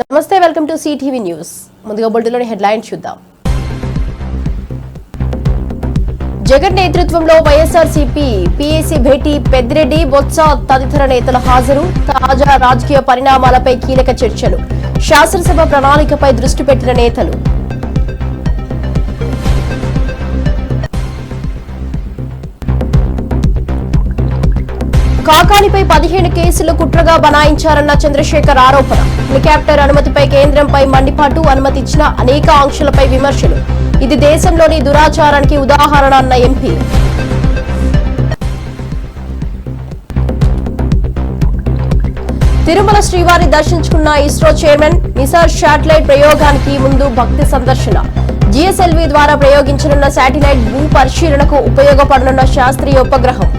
నమస్తే, welcome to CTV news. ముందుగా బులెటిన్లోని headlines చూద్దాం. జగన్ నేతృత్వంలో వైఎస్ఆర్సీపీ పీఏసీ భేటీ, పెద్దిరెడ్డి, బొత్స తదితర నేతల హాజరు. తాజా రాజకీయ పరిణామాలపై కీలక చర్చలు. శాసనసభ ప్రణాళికపై దృష్టి పెట్టిన నేతలు. కాకానిపై 15 కేసులు కుట్రగా బనాయించారన్న చంద్రశేఖర్ ఆరోపణ. హెలికాప్టర్ అనుమతిపై కేంద్రంపై మండిపాటు, అనుమతి ఇచ్చిన అనేక ఆంక్షలపై విమర్శలు. ఇది దేశంలోని దురాచారానికి ఉదాహరణ అన్న ఎంపీ. తిరుమల శ్రీవారి దర్శించుకున్న ఇస్రో చైర్మన్. నిసార్ శాటిలైట్ ప్రయోగానికి ముందు భక్తి సందర్శన. జిఎస్ఎల్వి ద్వారా ప్రయోగించనున్న శాటిలైట్ భూ పరిశీలనకు ఉపయోగపడనున్న శాస్త్రీయ ఉపగ్రహం.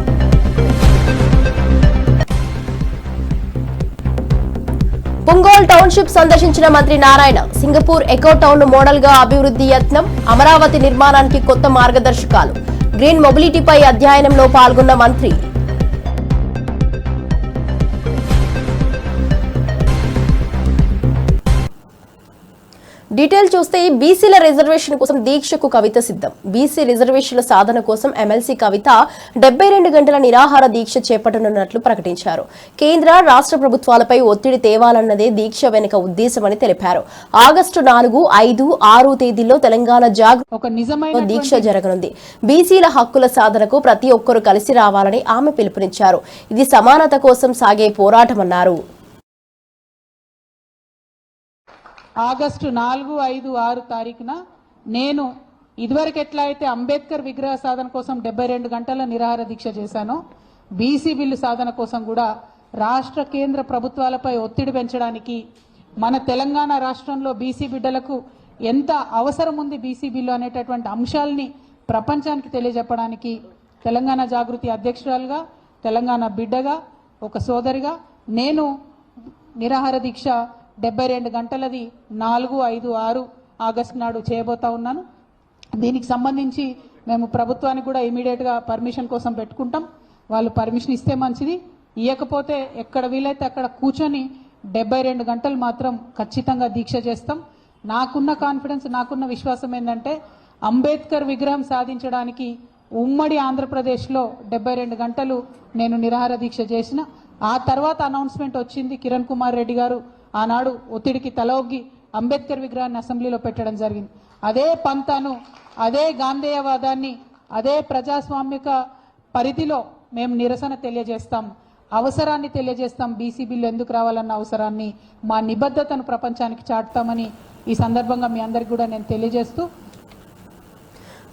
పుంగోల్ టౌన్షిప్ సందర్శించిన మంత్రి Narayana. Singapore echo town model గా అభివృద్ధి యత్నం. అమరావతి నిర్మాణానికి కొత్త మార్గదర్శకాలు. గ్రీన్ మొబిలిటీపై అధ్యయనంలో పాల్గొన్న మంత్రి. డీటెయిల్ చూస్తే బీసీల రిజర్వేషన్ కోసం దీక్షకు కవిత సిద్ధం. బీసీ రిజర్వేషన్ల సాధన కోసం ఎమ్మెల్సీ కవిత 72 గంటల నిరాహార దీక్ష చేపట్టనున్నట్లు ప్రకటించారు. కేంద్ర రాష్ట్ర ప్రభుత్వాలపై ఒత్తిడి తేవాలన్నదే దీక్ష వెనుక ఉద్దేశమని తెలిపారు. ఆగస్టు 4, 5, 6 తేదీల్లో తెలంగాణ జాగృతి దీక్ష జరగనుంది. బీసీల హక్కుల సాధనకు ప్రతి ఒక్కరూ కలిసి రావాలని ఆమె పిలుపునిచ్చారు. ఇది సమానత కోసం సాగే పోరాటమన్నారు. ఆగస్టు 4, 5, 6 తారీఖున నేను ఇదివరకు ఎట్లా అయితే అంబేద్కర్ విగ్రహ సాధన కోసం 72 గంటల నిరాహార దీక్ష చేశానో, బీసీ బిల్లు సాధన కోసం కూడా రాష్ట్ర కేంద్ర ప్రభుత్వాలపై ఒత్తిడి పెంచడానికి, మన తెలంగాణ రాష్ట్రంలో బీసీ బిడ్డలకు ఎంత అవసరం ఉంది బీసీ బిల్లు అనేటటువంటి అంశాలని ప్రపంచానికి తెలియజెప్పడానికి తెలంగాణ జాగృతి అధ్యక్షురాలుగా, తెలంగాణ బిడ్డగా, ఒక సోదరిగా నేను నిరాహార దీక్ష 72 గంటలది 4, 5, 6 ఆగస్టు నాడు చేయబోతా ఉన్నాను. దీనికి సంబంధించి మేము ప్రభుత్వానికి కూడా ఇమీడియట్గా పర్మిషన్ కోసం పెట్టుకుంటాం. వాళ్ళు పర్మిషన్ ఇస్తే మంచిది, ఇవ్వకపోతే ఎక్కడ వీలైతే అక్కడ కూర్చొని 72 గంటలు మాత్రం ఖచ్చితంగా దీక్ష చేస్తాం. నాకున్న కాన్ఫిడెన్స్, నాకున్న విశ్వాసం ఏంటంటే అంబేద్కర్ విగ్రహం సాధించడానికి ఉమ్మడి ఆంధ్రప్రదేశ్లో 72 గంటలు నేను నిరాహార దీక్ష చేసిన. ఆ తర్వాత అనౌన్స్మెంట్ వచ్చింది. కిరణ్ కుమార్ రెడ్డి గారు ఆనాడు ఒత్తిడికి తలొగ్గి అంబేద్కర్ విగ్రహాన్ని అసెంబ్లీలో పెట్టడం జరిగింది. అదే పంతాను, అదే గాంధేయవాదాన్ని, అదే ప్రజాస్వామిక పరిధిలో మేము నిరసన తెలియజేస్తాం, అవసరాన్ని తెలియజేస్తాం. బీసీ బిల్లు ఎందుకు రావాలన్న అవసరాన్ని, మా నిబద్ధతను ప్రపంచానికి చాటుతామని ఈ సందర్భంగా మీ అందరికీ కూడా నేను తెలియజేస్తూ,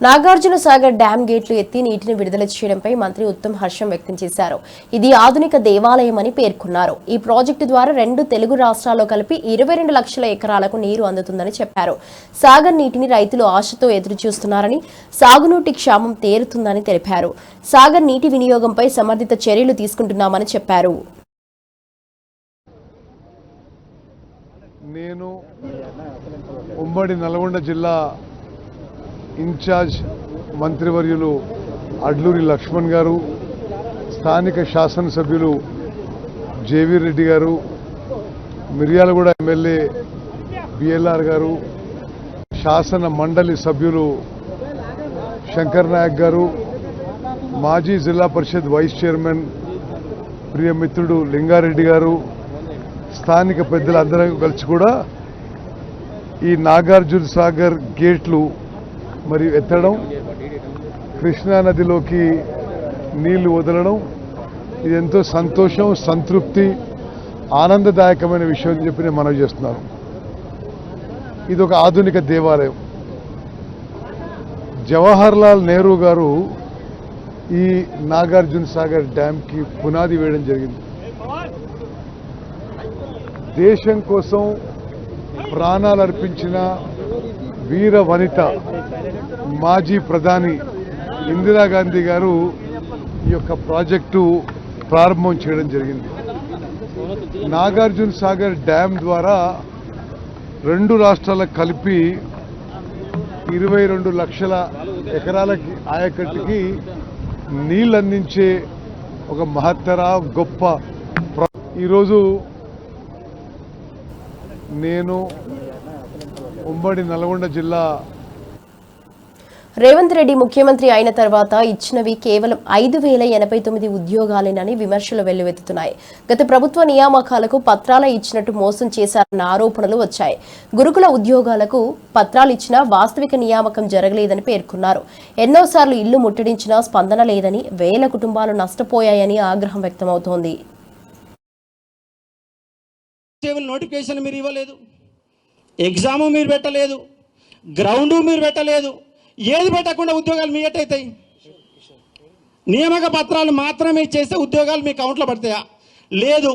నాగార్జున సాగర్ డ్యాం గేట్లు ఎత్తి నీటిని విడుదల చేయడంపై మంత్రి ఉత్తమ్ హర్షం వ్యక్తం చేశారు. ఇది ఆధునిక దేవాలయమని పేర్కొన్నారు. ఈ ప్రాజెక్టు ద్వారా 2 తెలుగు రాష్ట్రాల్లో కలిపి 22 లక్షల ఎకరాలకు నీరు అందుతుందని చెప్పారు. సాగర్ నీటిని రైతులు ఆశతో ఎదురు చూస్తున్నారని, సాగునీటి క్షామం తీరుతుందని తెలిపారు. సాగర్ నీటి వినియోగంపై సమర్థిత చర్యలు తీసుకుంటున్నామని చెప్పారు. నేను ఉమ్మడి నల్గొండ జిల్లా ఇన్ఛార్జ్ మంత్రివర్యులు అడ్లూరి లక్ష్మణ్ గారు, స్థానిక శాసనసభ్యులు జేవీ రెడ్డి గారు, మిర్యాలగూడ ఎమ్మెల్యే బిఎల్ఆర్ గారు, శాసన మండలి సభ్యులు శంకర్ నాయక్ గారు, మాజీ జిల్లా పరిషత్ వైస్ చైర్మన్ ప్రియమిత్రుడు లింగారెడ్డి గారు, స్థానిక పెద్దలందరూ కలిసి కూడా ఈ నాగార్జున సాగర్ గేట్లు మరియు ఎత్తడం, కృష్ణానదిలోకి నీళ్లు వదలడం, ఇది ఎంతో సంతోషం, సంతృప్తి, ఆనందదాయకమైన విషయం అని చెప్పి నేను మనవి చేస్తున్నాను. ఇది ఒక ఆధునిక దేవాలయం. జవహర్ లాల్ నెహ్రూ గారు ఈ నాగార్జున సాగర్ డ్యాంకి పునాది వేయడం జరిగింది. దేశం కోసం ప్రాణాలు అర్పించిన వీర వనిత మాజీ ప్రధాని ఇందిరాగాంధీ గారు ఈ యొక్క ప్రాజెక్టు ప్రారంభం చేయడం జరిగింది. నాగార్జున సాగర్ డ్యాం ద్వారా 2 రాష్ట్రాలకు కలిపి 22 లక్షల ఎకరాలకి ఆయకట్టుకి నీళ్ళు అందించే ఒక మహత్తర గొప్ప ఈరోజు నేను ఉమ్మడి నల్గొండ జిల్లా రేవంత్ రెడ్డి ముఖ్యమంత్రి అయిన తర్వాత ఇచ్చినవి కేవలం 5,089 ఉద్యోగాలేనని విమర్శలు వెల్లువెత్తుతున్నాయి. గత ప్రభుత్వ నియామకాలకు పత్రాలు ఇచ్చినట్టు మోసం చేశారన్న ఆరోపణలు వచ్చాయి. గురుకుల ఉద్యోగాలకు పత్రాలు ఇచ్చినా వాస్తవిక నియామకం జరగలేదని పేర్కొన్నారు. ఎన్నోసార్లు ఇల్లు ముట్టడించినా స్పందన లేదని, వేల కుటుంబాలు నష్టపోయాయని ఆగ్రహం వ్యక్తమవుతోంది. నోటిఫికేషన్ మీరు ఇవ్వలేదు, ఎగ్జాము మీరు పెట్టలేదు, గ్రౌండు మీరు పెట్టలేదు, ఏది పెట్టకుండా ఉద్యోగాలు మీ ఎట్టయితాయి? నియామక పత్రాలు మాత్రమే చేస్తే ఉద్యోగాలు మీ అకౌంట్లో పడతాయా? లేదు,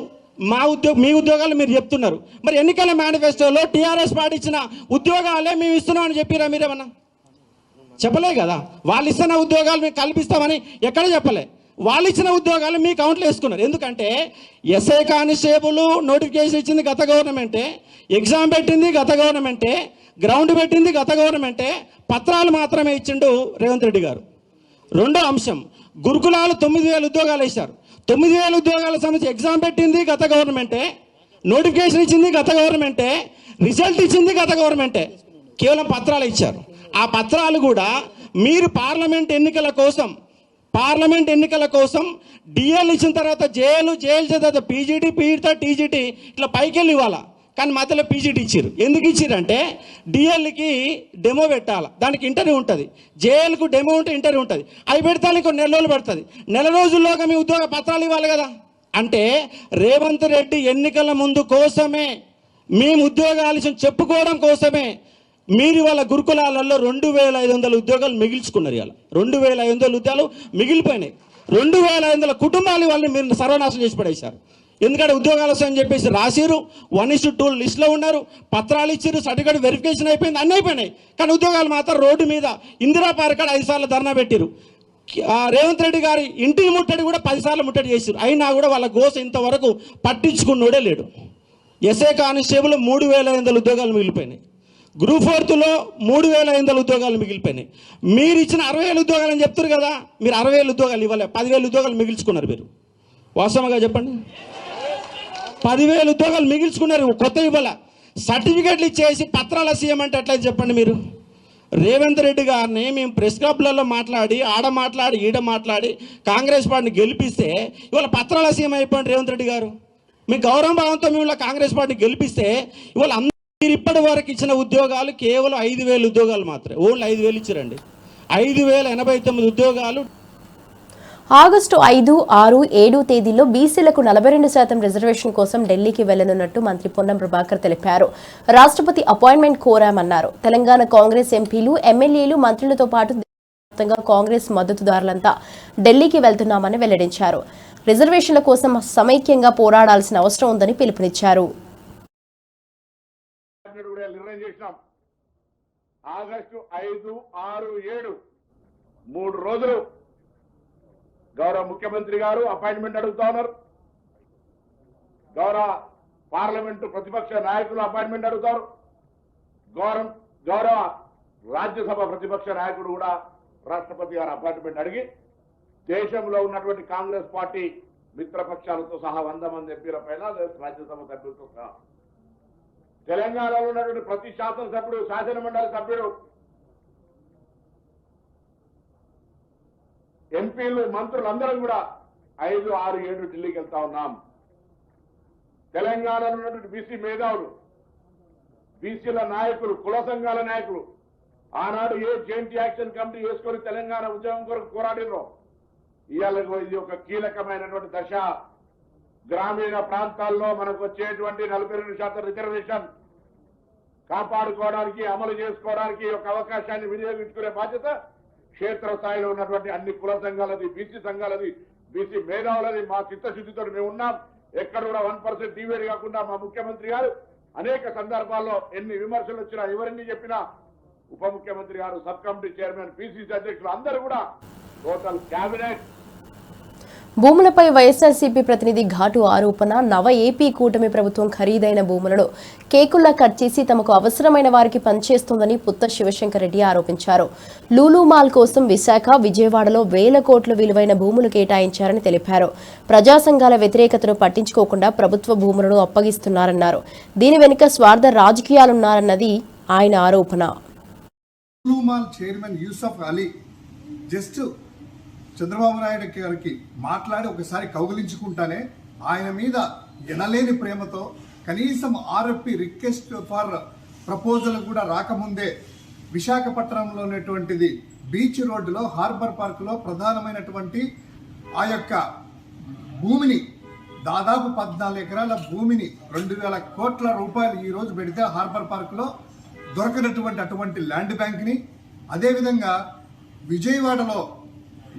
మీ ఉద్యోగాలు మీరు చెప్తున్నారు. మరి ఎన్నికల మేనిఫెస్టోలో టీఆర్ఎస్ పార్టీ ఇచ్చిన ఉద్యోగాలే మేము ఇస్తున్నామని చెప్పిరా? మీరేమన్నా చెప్పలే కదా. వాళ్ళు ఇస్తున్న ఉద్యోగాలు మేము కల్పిస్తామని ఎక్కడ చెప్పలే. వాళ్ళు ఇచ్చిన ఉద్యోగాలు మీ అకౌంట్లో వేసుకున్నారు. ఎందుకంటే ఎస్ఐ కానిస్టేబుల్ నోటిఫికేషన్ ఇచ్చింది గత గవర్నమెంటే, ఎగ్జామ్ పెట్టింది గత గవర్నమెంటే, గ్రౌండ్ పెట్టింది గత గవర్నమెంటే, పత్రాలు మాత్రమే ఇచ్చిండు రేవంత్ రెడ్డి గారు. రెండో అంశం, గురుకులాలు 9,000 ఉద్యోగాలు వేశారు. 9,000 ఉద్యోగాల సంబంధించి ఎగ్జామ్ పెట్టింది గత గవర్నమెంటే, నోటిఫికేషన్ ఇచ్చింది గత గవర్నమెంటే, రిజల్ట్ ఇచ్చింది గత గవర్నమెంటే. కేవలం పత్రాలు ఇచ్చారు. ఆ పత్రాలు కూడా మీరు పార్లమెంట్ ఎన్నికల కోసం డిఎల్ ఇచ్చిన తర్వాత జేఎల్ తర్వాత పీజీటీ, పీఈటీ, టీజీటీ ఇట్లా పైకి వెళ్ళి ఇవ్వాలా. కానీ మధ్యలో పీజీటీ ఇచ్చారు. ఎందుకు ఇచ్చారంటే డిఎల్కి డెమో పెట్టాలి, దానికి ఇంటర్వ్యూ ఉంటుంది. జేఎల్కు డెమో ఉంటే ఇంటర్వ్యూ ఉంటుంది. అవి పెడతానికి నెల రోజులు పడుతుంది. నెల రోజుల్లోగా మీ ఉద్యోగ పత్రాలు ఇవ్వాలి కదా. అంటే రేవంత్ రెడ్డి ఎన్నికల ముందు కోసమే, మేము ఉద్యోగాలు చెప్పుకోవడం కోసమే మీరు వాళ్ళ గురుకులాలలో 2,500 ఉద్యోగాలు మిగిల్చుకున్నారు. ఇవాళ 2,500 ఉద్యోగాలు మిగిలిపోయినాయి. 2,500 కుటుంబాలు వాళ్ళని మీరు సర్వనాశనం చేసి పడేశారు. ఎందుకంటే ఉద్యోగాలు వస్తాయని చెప్పేసి రాసిరు, 1:2 లిస్టులో ఉన్నారు, పత్రాలు ఇచ్చారు, సర్టిఫికేట్ వెరిఫికేషన్ అయిపోయింది, అన్నీ అయిపోయినాయి. కానీ ఉద్యోగాలు మాత్రం రోడ్డు మీద ఇందిరా పార్క్ 5 సార్లు ధర్నా పెట్టారు. రేవంత్ రెడ్డి గారి ఇంటికి ముట్టడి కూడా 10 సార్లు ముట్టడి చేశారు. అయినా కూడా వాళ్ళ గోస ఇంతవరకు పట్టించుకున్నోడే లేడు. ఎస్ఐ కానిస్టేబుల్ 3,500 ఉద్యోగాలు మిగిలిపోయినాయి. గ్రూప్ 4లో 3,500 ఉద్యోగాలు మిగిలిపోయినాయి. మీరు ఇచ్చిన 60,000 ఉద్యోగాలు అని చెప్తారు కదా, మీరు 60,000 ఉద్యోగాలు ఇవ్వలే, 10,000 ఉద్యోగాలు మిగిల్చుకున్నారు. మీరు వాస్తవంగా చెప్పండి, 10,000 ఉద్యోగాలు మిగిల్చుకున్నారు, కొత్త ఇవ్వాల. సర్టిఫికెట్లు ఇచ్చేసి పత్రాల సీఎం అంటే ఎట్లా చెప్పండి మీరు? రేవంత్ రెడ్డి గారిని మేము ప్రెస్ క్లబ్లలో మాట్లాడి, ఆడ మాట్లాడి, ఈడ మాట్లాడి కాంగ్రెస్ పార్టీని గెలిపిస్తే ఇవాళ పత్రాల సీఎం అయిపోయింది రేవంత్ రెడ్డి గారు. మీ గౌరవ భావంతో మేము కాంగ్రెస్ పార్టీని గెలిపిస్తే ఇవాళ మీరు ఇప్పటి వరకు ఇచ్చిన ఉద్యోగాలు కేవలం 5,000 ఉద్యోగాలు మాత్రమే. ఓన్లీ 5,000 ఇచ్చారండి. 5,089 ఉద్యోగాలు. ఆగస్టు 5, 6, 7 తేదీల్లో బీసీలకు 42% రిజర్వేషన్ కోసం ఢిల్లీకి వెళ్లనున్నట్టు మంత్రి పొన్నం ప్రభాకర్ తెలిపారు. రాష్ట్రపతి అపాయింట్మెంట్ కోరామన్నారు. తెలంగాణ కాంగ్రెస్ ఎంపీలు, ఎమ్మెల్యేలు, మంత్రులతో పాటు దేశవ్యాప్తంగా కాంగ్రెస్ మద్దతుదారులంతా ఢిల్లీకి వెళ్తున్నామని వెల్లడించారు. రిజర్వేషన్ల కోసం సమైక్యంగా పోరాడాల్సిన అవసరం ఉందని పిలుపునిచ్చారు. ఆగస్టు 5, 6, 7 3 రోజులు గౌరవ ముఖ్యమంత్రి గారు అపాయింట్మెంట్ అడుగుతా ఉన్నారు. గౌరవ పార్లమెంటు ప్రతిపక్ష నాయకులు అపాయింట్మెంట్ అడుగుతారు. గౌరవ రాజ్యసభ ప్రతిపక్ష నాయకుడు కూడా రాష్ట్రపతి గారు అపాయింట్మెంట్ అడిగి దేశంలో ఉన్నటువంటి కాంగ్రెస్ పార్టీ మిత్రపక్షాలతో సహా 100 మంది ఎంపీల పైన, రాజ్యసభ సభ్యులతో సహా తెలంగాణలో ఉన్నటువంటి ప్రతి శాసనసభ్యుడు, శాసనమండలి సభ్యుడు, ఎంపీలు, మంత్రులందరం కూడా 5, 6, 7 ఢిల్లీకి వెళ్తా ఉన్నాం. తెలంగాణలో ఉన్నటువంటి బీసీ మేధావులు, బీసీల నాయకులు, కుల సంఘాల నాయకులు ఆనాడు ఏ జాయింట్ యాక్షన్ కమిటీ వేసుకొని తెలంగాణ ఉద్యమం కొరకు పోరాడినో ఇవాళ ఇది ఒక కీలకమైనటువంటి దశ. గ్రామీణ ప్రాంతాల్లో మనకు వచ్చేటువంటి 42% రిజర్వేషన్ కాపాడుకోవడానికి, అమలు చేసుకోవడానికి ఒక అవకాశాన్ని వినియోగించుకునే బాధ్యత క్షేత్రస్థాయిలో ఉన్నటువంటి అన్ని కుల సంఘాలది, బీసీ సంఘాలది, బీసీ మేధావులది. మా చిత్తశుద్ధితో మేము ఉన్నాం. ఎక్కడ కూడా 1% డివేట్ కాకుండా మా ముఖ్యమంత్రి గారు అనేక సందర్భాల్లో ఎన్ని విమర్శలు వచ్చినా, ఎవరిని చెప్పినా ఉప ముఖ్యమంత్రి గారు, సబ్ కమిటీ చైర్మన్, పిసిసి అధ్యక్షులు అందరూ కూడా టోటల్ క్యాబినెట్. భూములపై వైఎస్ఆర్సీపీ ప్రతినిధి ఘాటు ఆరోపణ. నవ ఏపీ కూటమి ప్రభుత్వం ఖరీదైన భూములను కేకుల్లా కట్ చేసి తమకు అవసరమైన వారికి పనిచేస్తోందని పుత్త శివశంకర్ రెడ్డి ఆరోపించారు. లూలు మాల్ కోసం విశాఖ, విజయవాడలో వేల కోట్ల విలువైన భూములు కేటాయించారని తెలిపారు. ప్రజా సంఘాల వ్యతిరేకతను పట్టించుకోకుండా ప్రభుత్వ భూములను అప్పగిస్తున్నారన్నారు. దీని వెనుక స్వార్థ రాజకీయాలున్నారన్నది ఆయన ఆరోపణ. Lulu mall chairman Yusuff Ali just Chandrababu Naidu గారికి మాట్లాడి ఒకసారి కౌగిలించుకుంటానే ఆయన మీద ఎనలేని ప్రేమతో కనీసం ఆర్ఎఫ్పి రిక్వెస్ట్ ఫర్ ప్రపోజల్ కూడా రాకముందే విశాఖపట్నంలో ఉన్నటువంటిది బీచ్ రోడ్డులో హార్బర్ పార్కులో ప్రధానమైనటువంటి ఆ యొక్క భూమిని దాదాపు 14 ఎకరాల భూమిని 2,000 కోట్ల రూపాయలు ఈ రోజు పెడితే హార్బర్ పార్కులో దొరకనటువంటి అటువంటి ల్యాండ్ బ్యాంక్ని, అదేవిధంగా విజయవాడలో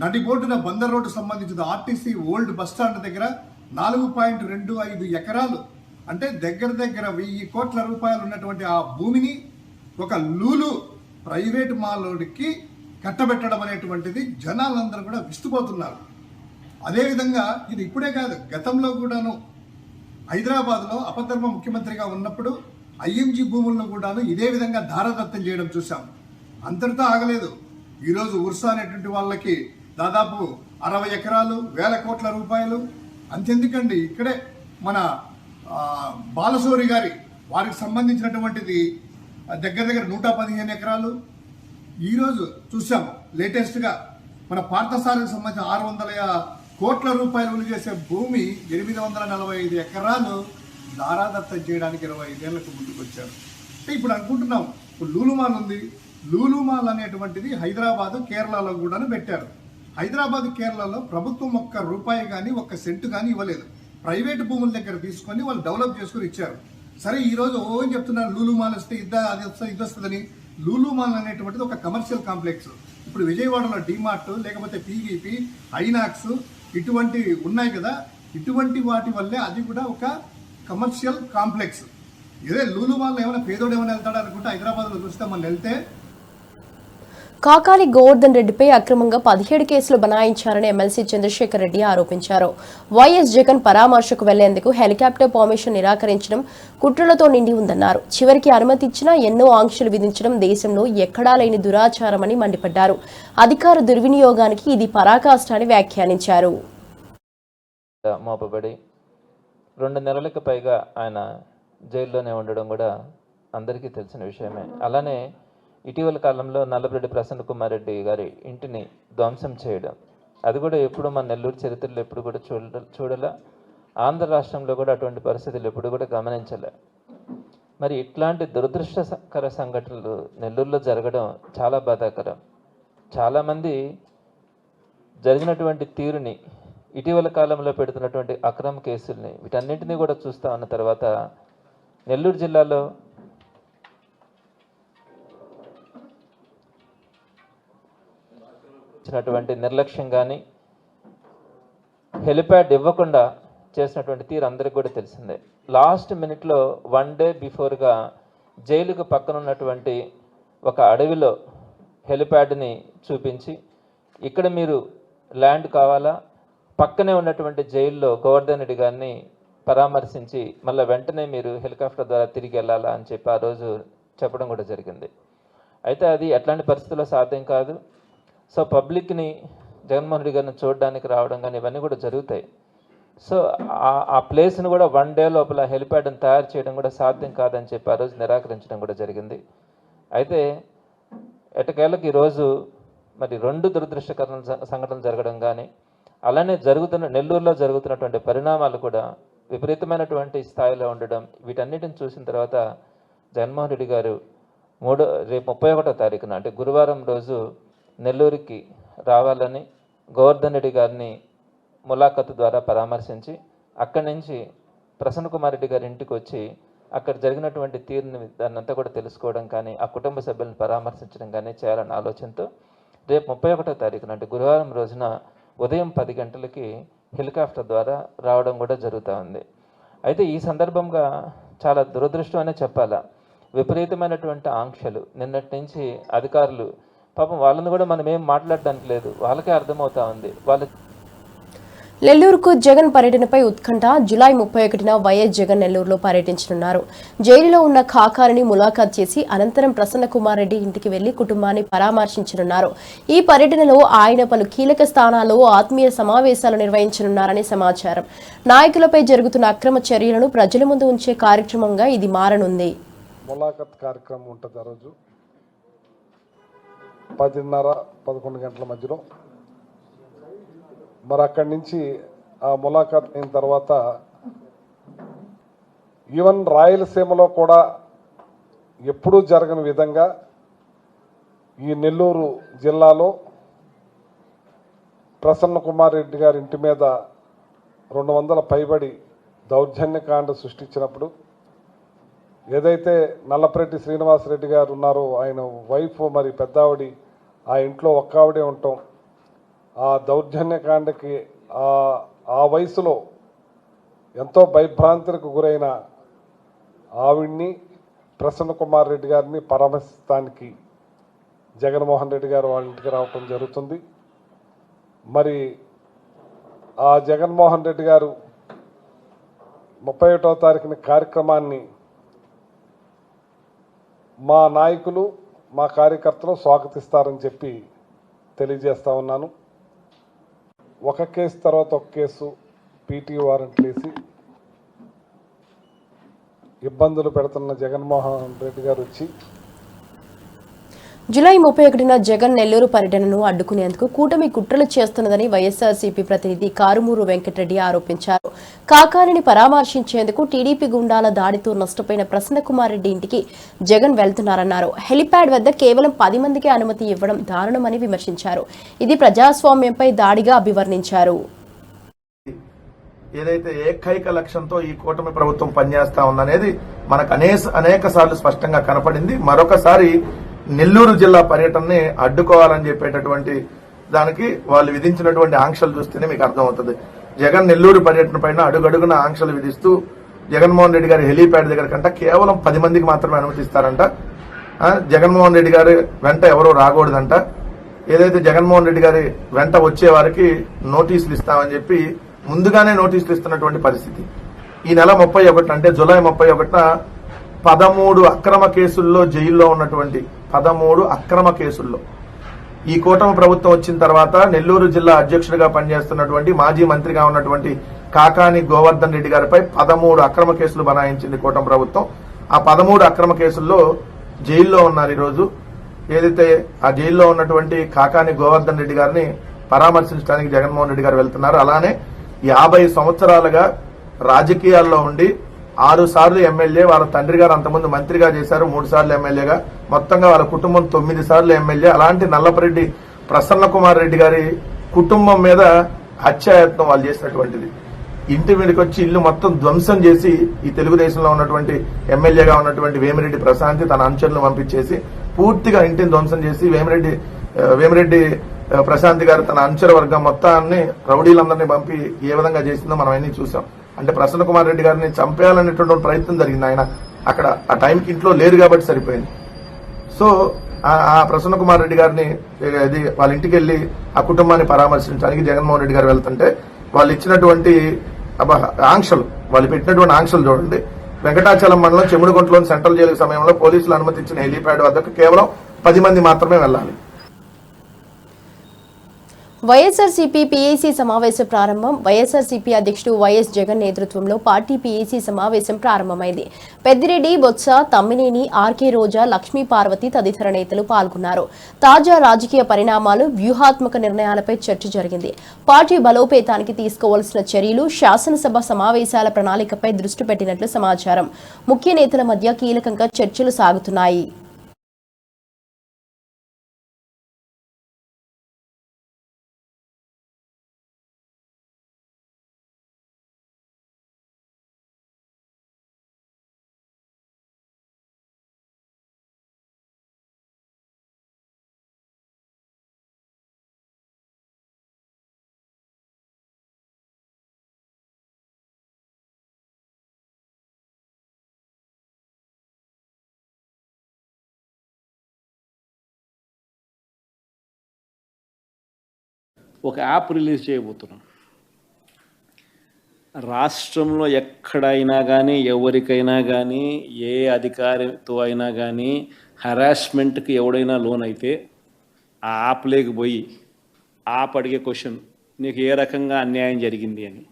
నడిబోటున బందర్ రోడ్డు సంబంధించిన ఆర్టీసీ ఓల్డ్ బస్టాండ్ దగ్గర 4.25 ఎకరాలు అంటే దగ్గర 1,000 కోట్ల రూపాయలు ఉన్నటువంటి ఆ భూమిని ఒక లూలు ప్రైవేట్ మాల్లోకి కట్టబెట్టడం అనేటువంటిది జనాలందరూ కూడా విస్తుపోతున్నారు. అదేవిధంగా ఇది ఇప్పుడే కాదు, గతంలో కూడాను హైదరాబాద్లో అపధర్మ ముఖ్యమంత్రిగా ఉన్నప్పుడు ఐఎంజీ భూములను కూడాను ఇదే విధంగా ధారదత్తం చేయడం చూసాం. అంతటితో ఆగలేదు. ఈరోజు ఉర్సా అనేటువంటి వాళ్ళకి దాదాపు 60 ఎకరాలు, వేల కోట్ల రూపాయలు. అంతెందుకండి, ఇక్కడే మన బాలశౌరి గారి వారికి సంబంధించినటువంటిది దగ్గర 115 ఎకరాలు. ఈరోజు చూసాము లేటెస్ట్గా మన పార్థసారికి సంబంధించిన 600 కోట్ల రూపాయలు విలువ చేసే భూమి 845 ఎకరాలు దారాదత్తం చేయడానికి 25 ఏళ్లకు ముందుకు వచ్చారు. ఇప్పుడు అనుకుంటున్నాం, ఇప్పుడు లూలు మాల్ ఉంది. లూలు మాల్ అనేటువంటిది హైదరాబాదు, కేరళలో కూడా పెట్టారు. హైదరాబాద్, కేరళలో ప్రభుత్వం ఒక్క రూపాయి కానీ ఒక్క సెంటు కానీ ఇవ్వలేదు. ప్రైవేట్ భూముల దగ్గర తీసుకొని వాళ్ళు డెవలప్ చేసుకుని ఇచ్చారు. సరే, ఈరోజు ఏం చెప్తున్నారు, లూలు మాల్ వస్తే అది వస్తుంది ఇది వస్తుందని. లూలు మాల్ అనేటువంటిది ఒక కమర్షియల్ కాంప్లెక్స్. ఇప్పుడు విజయవాడలో డిమార్ట్, లేకపోతే పీవీపీ, ఐనాక్స్ ఇటువంటివి ఉన్నాయి కదా, ఇటువంటి వాటి వల్లే అది కూడా ఒక కమర్షియల్ కాంప్లెక్స్. ఇదే లూలు మాల్ ఏమైనా పేదోడు ఏమైనా వెళ్తాడు అనుకుంటే హైదరాబాద్లో చూస్తే మనం వెళ్తే కాకాని గోవర్ధన్ రెడ్డిపై అక్రమంగా 17 కేసులు బనాయించారని ఎమ్మెల్సీ చంద్రశేఖర్ రెడ్డి ఆరోపించారు. వైఎస్ జగన్ పరామర్శకు వెళ్లేందుకు హెలికాప్టర్ పర్మిషన్ నిరాకరించడం కుట్రలతో నిండి ఉందన్నారు. చివరికి అనుమతి ఇచ్చినా ఎన్నో ఆంక్షలు విధించడం దేశంలో ఎక్కడా లేని దురాచారమని మండిపడ్డారు. అధికార దుర్వినియోగానికి ఇది పరాకాష్ట అని వ్యాఖ్యానించారు. మోపబడి 2 నెలలకు పైగా ఆయన జైల్లోనే ఉండడం కూడా అందరికీ తెలిసిన విషయమే. అలానే ఇటీవల కాలంలో నల్లబరెడ్డి ప్రసన్న కుమార్ రెడ్డి గారి ఇంటిని ధ్వంసం చేయడం, అది కూడా ఎప్పుడు మన నెల్లూరు చరిత్రలో ఎప్పుడు కూడా చూడలే. ఆంధ్ర రాష్ట్రంలో కూడా అటువంటి పరిస్థితులు ఎప్పుడు కూడా గమనించలే. మరి ఇట్లాంటి దురదృష్టకర సంఘటనలు నెల్లూరులో జరగడం చాలా బాధాకరం. చాలామంది జరిగినటువంటి తీరుని, ఇటీవల కాలంలో పెడుతున్నటువంటి అక్రమ కేసుల్ని, వీటన్నింటినీ కూడా చూస్తా ఉన్న తర్వాత నెల్లూరు జిల్లాలో ఇచ్చినటువంటి నిర్లక్ష్యం కానీ, హెలిప్యాడ్ ఇవ్వకుండా చేసినటువంటి తీరు అందరికి కూడా తెలిసిందే. లాస్ట్ మినిట్లో 1 డే బిఫోర్గా జైలుకు పక్కన ఉన్నటువంటి ఒక అడవిలో హెలిప్యాడ్ని చూపించి, ఇక్కడ మీరు ల్యాండ్ కావాలా, పక్కనే ఉన్నటువంటి జైల్లో గోవర్ధన్ రెడ్డి గారిని పరామర్శించి మళ్ళీ వెంటనే మీరు హెలికాప్టర్ ద్వారా తిరిగి వెళ్ళాలా అని చెప్పి ఆ రోజు చెప్పడం కూడా జరిగింది. అయితే అది ఎట్లాంటి పరిస్థితుల్లో సాధ్యం కాదు. సో పబ్లిక్ని జగన్మోహన్ రెడ్డి గారిని చూడడానికి రావడం కానీ ఇవన్నీ కూడా జరుగుతాయి. సో ఆ ప్లేస్ని కూడా 1 డే లోపల హెలిప్యాడ్ని తయారు చేయడం కూడా సాధ్యం కాదని చెప్పి ఆ రోజు నిరాకరించడం కూడా జరిగింది. అయితే ఎటకేళ్ళకి ఈరోజు మరి 2 దురదృష్టకర సంఘటనలు జరగడం కానీ, అలానే నెల్లూరులో జరుగుతున్నటువంటి పరిణామాలు కూడా విపరీతమైనటువంటి స్థాయిలో ఉండడం, వీటన్నిటిని చూసిన తర్వాత జగన్మోహన్ రెడ్డి గారు రేపు 31వ తారీఖున అంటే గురువారం రోజు నెల్లూరుకి రావాలని గోవర్ధన్ రెడ్డి గారిని ములాఖతు ద్వారా పరామర్శించి అక్కడి నుంచి ప్రసన్న కుమార్ రెడ్డి గారి ఇంటికి వచ్చి అక్కడ జరిగినటువంటి తీరుని దాన్నంతా కూడా తెలుసుకోవడం కానీ, ఆ కుటుంబ సభ్యులను పరామర్శించడం కానీ చేయాలన్న ఆలోచనతో రేపు 31వ తారీఖున అంటే గురువారం రోజున ఉదయం 10 గంటలకి హెలికాప్టర్ ద్వారా రావడం కూడా జరుగుతూ ఉంది. అయితే ఈ సందర్భంగా చాలా దురదృష్టం అనే చెప్పాలా. విపరీతమైనటువంటి ఆంక్షలు నిన్నటి నుంచి అధికారులు, పాపం వాళ్ళని కూడా మనం ఏం మాట్లాడడానికి లేదు, వాళ్ళకే అర్థమవుతా ఉంది. నెల్లూరుకు జగన్ పర్యటనపై ఉత్కంఠ. జూలై 31న వైఎస్ జగన్ నెల్లూరులో పర్యటించనున్నారు. జైలులో ఉన్న ఖాకాని ములాఖాత్ చేసి అనంతరం ప్రసన్న కుమార్ రెడ్డి ఇంటికి వెళ్లి కుటుంబాన్ని పరామర్శించనున్నారు. ఈ పర్యటనలో ఆయన పలు కీలక స్థానాల్లో ఆత్మీయ సమావేశాలు నిర్వహించనున్నారని సమాచారం. నాయకులపై జరుగుతున్న అక్రమ చర్యలను ప్రజల ముందు ఉంచే కార్యక్రమంగా ఇది మారనుంది. ములాఖత్ కార్యక్రమం ఉంటుంది ఆ రోజు 10:30-11 గంటల మధ్యలో. మరి అక్కడి నుంచి ఆ ములాఖాత్ అయిన తర్వాత ఈవెన్ రాయలసీమలో కూడా ఎప్పుడూ జరగని విధంగా ఈ నెల్లూరు జిల్లాలో ప్రసన్న కుమార్ రెడ్డి గారి ఇంటి మీద 200 పైబడి దౌర్జన్యకాండ సృష్టించినప్పుడు ఏదైతే నల్లపరెడ్డి శ్రీనివాసరెడ్డి గారు ఉన్నారో ఆయన వైఫ్ మరి పెద్దావిడి ఆ ఇంట్లో ఒక్కావిడే ఉండటం, ఆ దౌర్జన్యకాండకి ఆ వయసులో ఎంతో భయభ్రాంతులకు గురైన ఆవిడ్ని ప్రసన్న కుమార్ రెడ్డి గారిని పరామర్శించడానికి జగన్మోహన్ రెడ్డి గారు వాళ్ళ ఇంటికి రావటం జరుగుతుంది. మరి ఆ జగన్మోహన్ రెడ్డి గారు 31వ తారీఖున కార్యక్రమాన్ని మా నాయకులు మా కార్యకర్తలు స్వాగతిస్తారని చెప్పి తెలియజేస్తా ఉన్నాను. ఒక కేసు తర్వాత ఒక కేసు పీటీ వారెంట్లు వేసి ఇబ్బందులు పెడుతున్న జగన్మోహన్ రెడ్డి గారు వచ్చి జూలై 31న జగన్ నెల్లూరు పర్యటనను అడ్డుకునేందుకు కూటమి కుట్రలు చేస్తున్నదని వైఎస్ఆర్సీపీ ప్రతినిధి కారుమూరు వెంకటరెడ్డి ఆరోపించారు. కాకానిని పరామర్శించేందుకు టీడీపీ గుండాల దాడితో నష్టపోయిన ప్రసన్న కుమార్ రెడ్డి ఇంటికి జగన్ వెళ్తున్నారన్నారు. హెలిప్యాడ్ వద్ద కేవలం 10 మందికే అనుమతి ఇవ్వడం దారుణమని విమర్శించారు. ఇది ప్రజాస్వామ్యంపై దాడిగా అభివర్ణించారు. ఏదైతే ఏకైక లక్ష్యంతో ఈ కూటమి ప్రభుత్వం పనిచేస్తా ఉందనేది మనకు అనేక సార్లు స్పష్టంగా కనపడింది. మరొకసారి నెల్లూరు జిల్లా పర్యటనని అడ్డుకోవాలని చెప్పేటటువంటి దానికి వాళ్ళు విధించినటువంటి ఆంక్షలు చూస్తేనే మీకు అర్థమవుతుంది. జగన్ నెల్లూరు పర్యటన పైన అడుగడుగున ఆంక్షలు విధిస్తూ జగన్మోహన్ రెడ్డి గారి హెలీప్యాడ్ దగ్గర కంట కేవలం 10 మందికి మాత్రమే అనుమతిస్తారంట. జగన్మోహన్ రెడ్డి గారి వెంట ఎవరూ రాకూడదంట. ఏదైతే జగన్మోహన్ రెడ్డి గారి వెంట వచ్చే వారికి నోటీసులు ఇస్తామని చెప్పి ముందుగానే నోటీసులు ఇస్తున్నటువంటి పరిస్థితి. ఈ నెల 31 అంటే జూలై 31న 13 అక్రమ కేసుల్లో జైల్లో ఉన్నటువంటి 13 అక్రమ కేసుల్లో ఈ కూటమి ప్రభుత్వం వచ్చిన తర్వాత నెల్లూరు జిల్లా అధ్యక్షుడిగా పనిచేస్తున్నటువంటి మాజీ మంత్రిగా ఉన్నటువంటి కాకాని గోవర్ధన్ రెడ్డి గారిపై 13 అక్రమ కేసులు బనాయించింది కూటమి ప్రభుత్వం. ఆ 13 అక్రమ కేసుల్లో జైల్లో ఉన్నారు. ఈరోజు ఏదైతే ఆ జైల్లో ఉన్నటువంటి కాకాని గోవర్ధన్ రెడ్డి గారిని పరామర్శించడానికి జగన్మోహన్ రెడ్డి గారు వెళ్తున్నారు. అలానే 50 సంవత్సరాలుగా రాజకీయాల్లో ఉండి 6 సార్లు ఎమ్మెల్యే, వాళ్ళ తండ్రి గారు అంతకుముందు మంత్రిగా చేశారు, 3 సార్లు ఎమ్మెల్యేగా, మొత్తంగా వాళ్ళ కుటుంబం 9 సార్లు ఎమ్మెల్యే. అలాంటి నల్లపరెడ్డి ప్రసన్న కుమార్ రెడ్డి గారి కుటుంబం మీద హత్యాయత్నం వాళ్ళు చేసినటువంటిది. ఇంటి మీదకి వచ్చి ఇల్లు మొత్తం ధ్వంసం చేసి ఈ తెలుగుదేశంలో ఉన్నటువంటి ఎమ్మెల్యేగా ఉన్నటువంటి వేమిరెడ్డి ప్రశాంతి తన అనుచరులను పంపించేసి పూర్తిగా ఇంటిని ధ్వంసం చేసి వేమిరెడ్డి ప్రశాంతి గారు తన అనుచర వర్గం మొత్తాన్ని రౌడీలందరినీ పంపి ఏ విధంగా చేసిందో మనం అన్ని చూసాం. అంటే ప్రసన్న కుమార్ రెడ్డి గారిని చంపేయాలనేటువంటి ప్రయత్నం జరిగింది. ఆయన అక్కడ ఆ టైంకి ఇంట్లో లేరు కాబట్టి సరిపోయింది. సో ఆ ప్రసన్న కుమార్ రెడ్డి గారిని వాళ్ళ ఇంటికి వెళ్లి ఆ కుటుంబాన్ని పరామర్శించడానికి జగన్మోహన్ రెడ్డి గారు వెళ్తుంటే వాళ్ళు ఇచ్చినటువంటి ఆంక్షలు, వాళ్ళు పెట్టినటువంటి ఆంక్షలు చూడండి. వెంకటాచలం మండలం చెముడుగుంటలోని సెంట్రల్ జైలు సమయంలో పోలీసులు అనుమతించిన హెలీప్యాడ్ వద్దకు కేవలం 10 మంది మాత్రమే వెళ్లాలి. వైఎస్ఆర్సీపీ పీఏసీ సమావేశం ప్రారంభం. వైఎస్ఆర్సీపీ అధ్యక్షుడు వైఎస్ జగన్ నేతృత్వంలో పార్టీ పీఏసీ సమావేశం ప్రారంభమైంది. పెద్దిరెడ్డి, బొత్స, తమ్మినేని, ఆర్కే రోజా, లక్ష్మీ పార్వతి తదితర నేతలు పాల్గొన్నారు. తాజా రాజకీయ పరిణామాలు, వ్యూహాత్మక నిర్ణయాలపై చర్చ జరిగింది. పార్టీ బలోపేతానికి తీసుకోవాల్సిన చర్యలు, శాసనసభ సమావేశాల ప్రణాళికపై దృష్టి పెట్టినట్లు సమాచారం. ముఖ్య నేతల మధ్య కీలకంగా చర్చలు సాగుతున్నాయి. ఒక యాప్ రిలీజ్ చేయబోతున్నాం. రాష్ట్రంలో ఎక్కడైనా కానీ ఎవరికైనా కానీ ఏ అధికారితో అయినా కానీ హరాస్మెంట్కి ఎవడైనా లోన్ అయితే ఆ యాప్లోకి పోయి యాప్ అడిగే క్వశ్చన్, నీకు ఏ రకంగా అన్యాయం జరిగింది అని.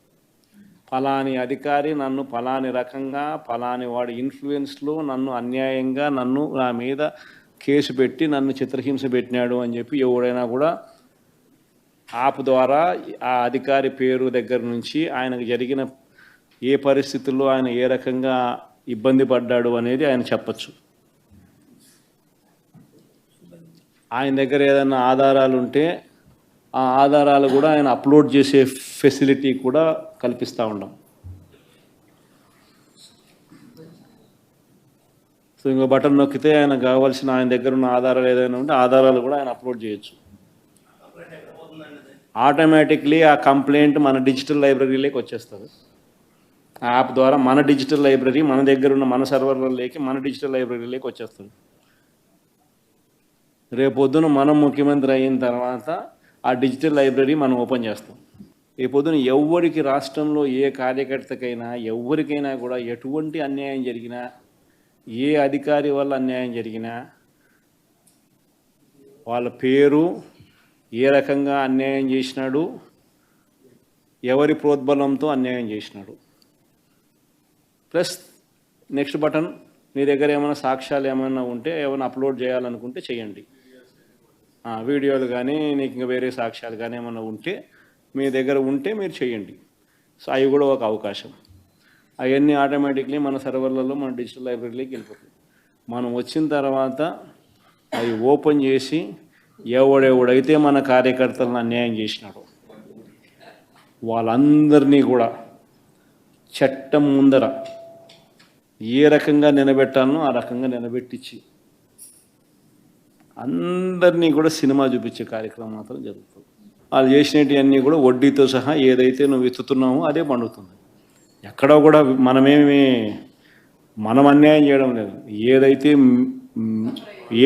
ఫలాని అధికారి నన్ను ఫలాని రకంగా ఫలాని వాడి ఇన్ఫ్లుయెన్స్లో నన్ను అన్యాయంగా నా మీద కేసు పెట్టి నన్ను చిత్రహింస పెట్టినాడు అని చెప్పి ఎవడైనా కూడా యాప్ ద్వారా ఆ అధికారి పేరు దగ్గర నుంచి ఆయనకు జరిగిన ఏ పరిస్థితుల్లో ఆయన ఏ రకంగా ఇబ్బంది పడ్డాడు అనేది ఆయన చెప్పచ్చు. ఆయన దగ్గర ఏదైనా ఆధారాలు ఉంటే ఆ ఆధారాలు కూడా ఆయన అప్లోడ్ చేసే ఫెసిలిటీ కూడా కల్పిస్తూ ఉన్నాం. సో ఇంకో బటన్ నొక్కితే ఆయన కావాల్సిన ఆయన దగ్గర ఉన్న ఆధారాలు ఏదైనా ఉంటే ఆధారాలు కూడా ఆయన అప్లోడ్ చేయొచ్చు. ఆటోమేటిక్లీ ఆ కంప్లైంట్ మన డిజిటల్ లైబ్రరీలోకి వచ్చేస్తుంది. ఆ యాప్ ద్వారా మన డిజిటల్ లైబ్రరీ మన దగ్గర ఉన్న మన సర్వర్లలోకి మన డిజిటల్ లైబ్రరీలోకి వచ్చేస్తుంది. రేపొద్దున మనం ముఖ్యమంత్రి అయిన తర్వాత ఆ డిజిటల్ లైబ్రరీ మనం ఓపెన్ చేస్తాం. రేపొద్దున ఎవరికి రాష్ట్రంలో ఏ కార్యకర్తకైనా ఎవరికైనా కూడా ఎటువంటి అన్యాయం జరిగినా, ఏ అధికారి వల్ల అన్యాయం జరిగినా వాళ్ళ పేరు, ఏ రకంగా అన్యాయం చేసినాడు, ఎవరి ప్రోద్బలంతో అన్యాయం చేసినాడు, ప్లస్ నెక్స్ట్ బటన్, మీ దగ్గర ఏమైనా సాక్ష్యాలు ఏమైనా ఉంటే ఏమైనా అప్లోడ్ చేయాలనుకుంటే చేయండి. వీడియోలు కానీ నీకు ఇంకా వేరే సాక్ష్యాలు కానీ ఏమైనా ఉంటే మీ దగ్గర ఉంటే మీరు చేయండి. సో అవి కూడా ఒక అవకాశం. అవన్నీ ఆటోమేటిక్లీ మన సర్వర్లలో మన డిజిటల్ లైబ్రరీలోకి వెళ్ళిపోతుంది. మనం వచ్చిన తర్వాత అవి ఓపెన్ చేసి ఎవడెవడైతే మన కార్యకర్తలను అన్యాయం చేసినాడో వాళ్ళందరినీ కూడా చట్టం ముందర ఏ రకంగా నిలబెట్టాలనో ఆ రకంగా నిలబెట్టించి అందరినీ కూడా సినిమా చూపించే కార్యక్రమం మాత్రం జరుగుతుంది. వాళ్ళు చేసినవన్నీ కూడా వడ్డీతో సహా ఏదైతే నువ్వు ఎత్తుతున్నావో అదే పండుతుంది. ఎక్కడో కూడా మనం అన్యాయం చేయడం లేదు.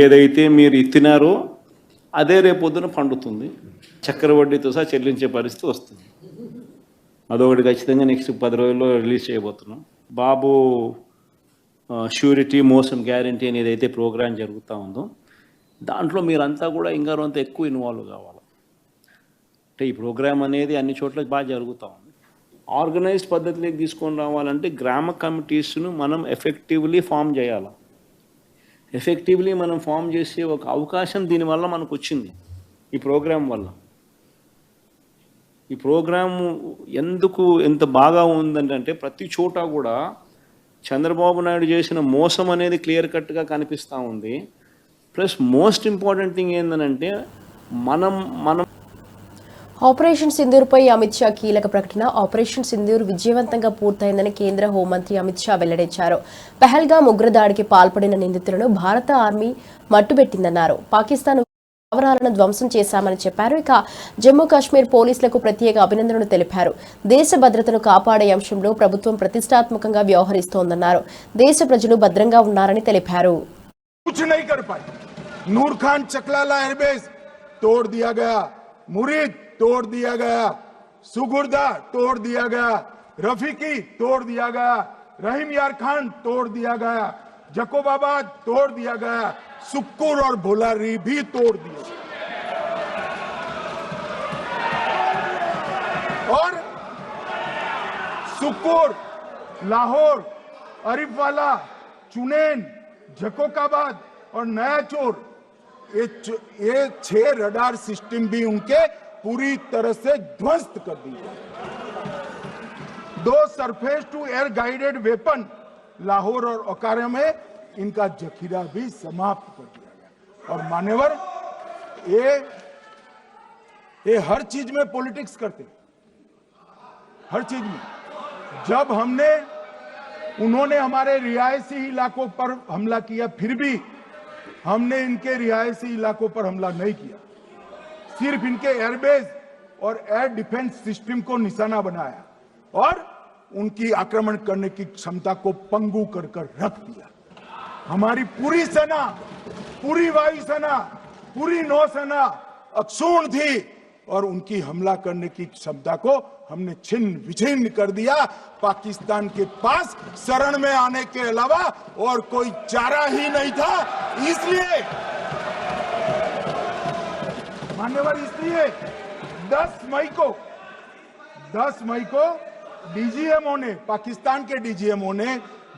ఏదైతే మీరు ఎత్తినారో అదే రేపొద్దున పండుతుంది. చక్కెర వడ్డీతో సహా చెల్లించే పరిస్థితి వస్తుంది. అదొకటి ఖచ్చితంగా నెక్స్ట్ 10 రోజుల్లో రిలీజ్ చేయబోతున్నాం. బాబు ష్యూరిటీ మోసం గ్యారంటీ అని ఏదైతే ప్రోగ్రాం జరుగుతూ ఉందో దాంట్లో మీరంతా కూడా ఇంకా కొంత ఎక్కువ ఇన్వాల్వ్ కావాలి. అంటే ఈ ప్రోగ్రాం అనేది అన్ని చోట్ల బాగా జరుగుతూ ఉంది. ఆర్గనైజ్డ్ పద్ధతిలోకి తీసుకొని రావాలంటే గ్రామ కమిటీస్ను మనం ఎఫెక్టివ్లీ ఫామ్ చేయాలి. ఎఫెక్టివ్లీ మనం ఫామ్ చేసే ఒక అవకాశం దీనివల్ల మనకు వచ్చింది ఈ ప్రోగ్రాం వల్ల. ఈ ప్రోగ్రాము ఎందుకు ఎంత బాగా ఉందంటే ప్రతి చోట కూడా చంద్రబాబు నాయుడు చేసిన మోసం అనేది క్లియర్ కట్గా కనిపిస్తూ ఉంది. ప్లస్ మోస్ట్ ఇంపార్టెంట్ థింగ్ ఏంటంటే మనం ఆపరేషన్ సింధూర్పై అమిత్ షా కీలక ప్రకటన. ఆపరేషన్ సింధూర్ విజయవంతంగా పూర్తయిందని కేంద్ర హోంమంత్రి అమిత్ షా వెల్లడించారు. పహల్గామ్ ఉగ్రదాడికి పాల్పడిన నిందితులను భారత ఆర్మీ మట్టుబెట్టిందన్నారు. పాకిస్తాన్ స్థావరాలను ధ్వంసం చేశామని చెప్పారు. ఇక జమ్మూ కాశ్మీర్ పోలీసులకు ప్రత్యేక అభినందనలు తెలిపారు. దేశ భద్రతను కాపాడే అంశంలో ప్రభుత్వం ప్రతిష్టాత్మకంగా వ్యవహరిస్తోందన్నారు. దేశ ప్రజలు భద్రంగా ఉన్నారని తెలిపారు. कुछ नहीं कर पाए। नूर खान चकलाला एयरबेस तोड़ दिया गया, मुरीद तोड़ दिया गया, सुगुर्दा तोड़ दिया गया, रफीकी तोड़ दिया गया, रहीम यार खान तोड़ दिया गया, जकोबाबाद तोड़ दिया गया, सुक्कुर और भोलारी भी तोड़ दिए और सुक्कुर, लाहौर, अरिफवाला, चुनेन, झकोकाबाद और नया चोर ये 6 रडार सिस्टम भी उनके पूरी तरह से ध्वस्त कर दिए। 2 surface to air guided weapon Lahore और ओकारा में इनका जखीरा भी समाप्त कर दिया गया। और मान्यवर ये हर चीज में पॉलिटिक्स करते, हर चीज में। जब उन्होंने हमारे रिहायशी इलाकों पर हमला किया, फिर भी हमने इनके रिहायशी इलाकों पर हमला नहीं किया, सिर्फ इनके एयरबेस और एयर डिफेंस सिस्टम को निशाना बनाया और उनकी आक्रमण करने की क्षमता को पंगु कर रख दिया। हमारी पूरी सेना, पूरी वायुसेना, पूरी नौसेना अक्षुण्ण थी और उनकी हमला करने की क्षमता को हमने छिन्न विछिन्न कर दिया। पाकिस्तान के पास शरण में आने के अलावा और कोई चारा ही नहीं था। इसलिए मान्यवर, इसलिए 10 मई को डीजीएमओ ने, पाकिस्तान के डीजीएमओ ने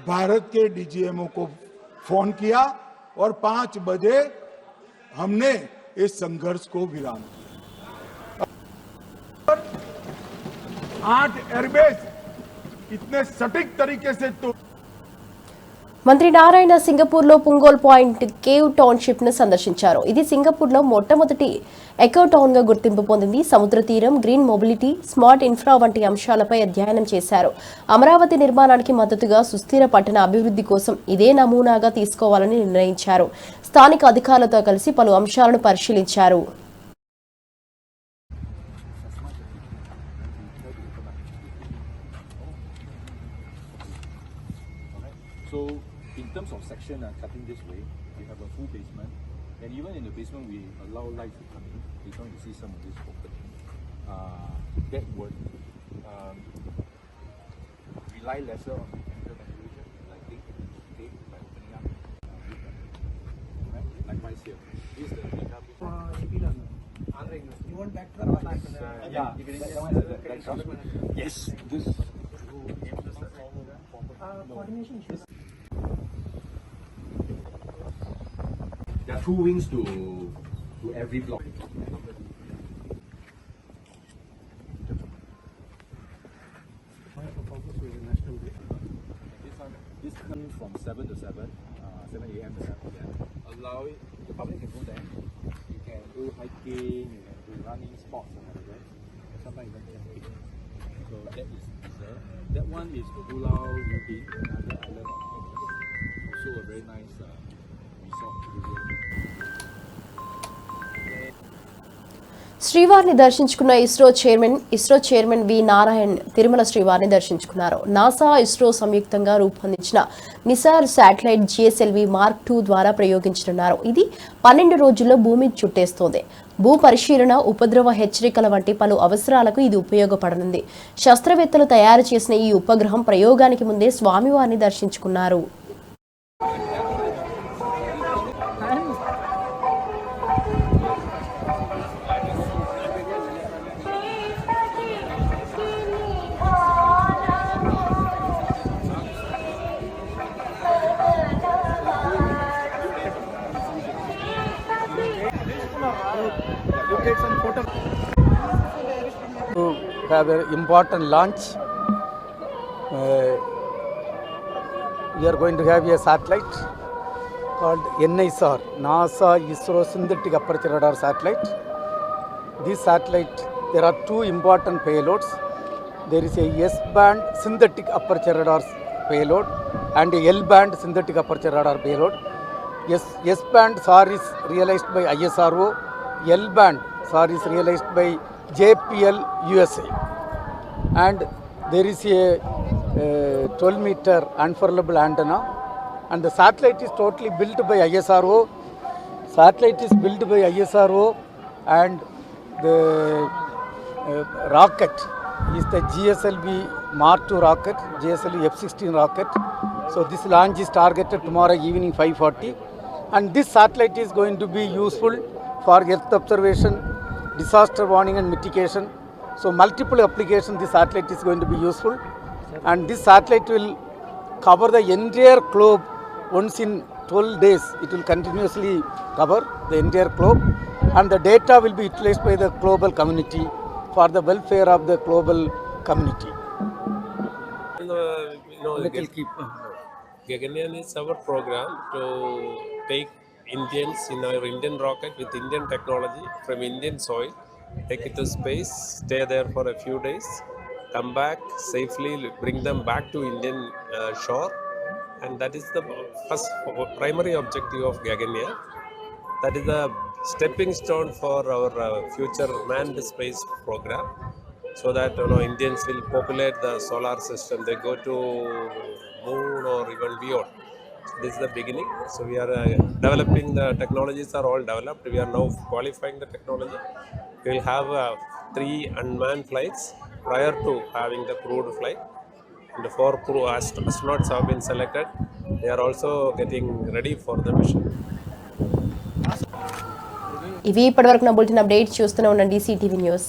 भारत के डीजीएमओ को फोन किया और 5 बजे हमने इस संघर्ष को विराम दिया। 8 एयरबेस इतने सटीक तरीके से तो మంత్రి నారాయణ సింగపూర్లో పుంగోల్ పాయింట్ కేవ్ టౌన్షిప్ ను సందర్శించారు. ఇది సింగపూర్లో మొట్టమొదటి ఎకో టౌన్ గా గుర్తింపు పొందింది. సముద్ర తీరం, గ్రీన్ మొబిలిటీ, స్మార్ట్ ఇన్ఫ్రా వంటి అంశాలపై అధ్యయనం చేశారు. అమరావతి నిర్మాణానికి మద్దతుగా సుస్థిర పట్టణ అభివృద్ధి కోసం ఇదే నమూనాగా తీసుకోవాలని నిర్ణయించారు. స్థానిక అధికారులతో కలిసి పలు అంశాలను పరిశీలించారు. So, in terms of section cutting this way, we have a full basement, and even in the basement, we allow light to come in. We're going to see some of this opening. That would rely lesser on mechanical ventilation, lighting, okay, by opening up. Right? Likewise here. This is the makeup. You want back to the yes, this. Coordination issues. There are 2 wings to every block. This comes from 7 to 7, 7 a.m. to 7 p.m. Allow it, the public can go there. You can do hiking, you can do running sports and all that. Sometimes even camping. So that is reserved. That one is to Pulau Ubin, another island of Mauritius. Also a very nice resort area. శ్రీవారిని దర్శించుకున్న ISRO chairman వి నారాయణ్ తిరుమల శ్రీవారిని దర్శించుకున్నారు. NASA, ISRO సంయుక్తంగా రూపొందించిన Nisar satellite GSLV mark 2 ద్వారా ప్రయోగించనున్నారు. ఇది 12 రోజుల్లో భూమిని చుట్టేస్తోంది. భూ పరిశీలన, ఉపద్రవ హెచ్చరికల వంటి పలు అవసరాలకు ఇది ఉపయోగపడనుంది. శాస్త్రవేత్తలు తయారు చేసిన ఈ ఉపగ్రహం ప్రయోగానికి ముందే స్వామివారిని దర్శించుకున్నారు. To have an important launch, we are going to have a satellite called NISR, NASA ISRO Synthetic Aperture Radar Satellite. This satellite, there are 2 important payloads. There is a S-band synthetic aperture radar payload and a L-band synthetic aperture radar payload. S-band SAR is realized by ISRO, L-band SAR is realized by JPL USA, and there is a 12-meter unfurlable antenna, and the satellite is totally built by ISRO. Satellite is built by ISRO, and the rocket is the GSLV Mark 2 rocket, GSLV F-16 rocket. So this launch is targeted tomorrow evening 5:40, and this satellite is going to be useful for Earth observation, disaster warning and mitigation. So multiple applications this satellite is going to be useful, and this satellite will cover the entire globe once in 12 days. It will continuously cover the entire globe, and the data will be utilized by the global community for the welfare of the global community. Gaganyaan is our program to take Indians in our Indian rocket with Indian technology from Indian soil, take it to space, stay there for a few days, come back safely, bring them back to Indian shore, and that is the first primary objective of Gaganyaan. That is the stepping stone for our future manned space program, so that Indians will populate the solar system. They go to moon or even beyond. This is the beginning. So we are developing, the technologies are all developed. We are now qualifying the technology. We will have 3 unmanned flights prior to having the crewed flight. And 4 crew astronauts have been selected. They are also getting ready for the mission. ఇవి ఇప్పటివరకు నా bulletin update చూస్తూనే ఉండండి CTV news.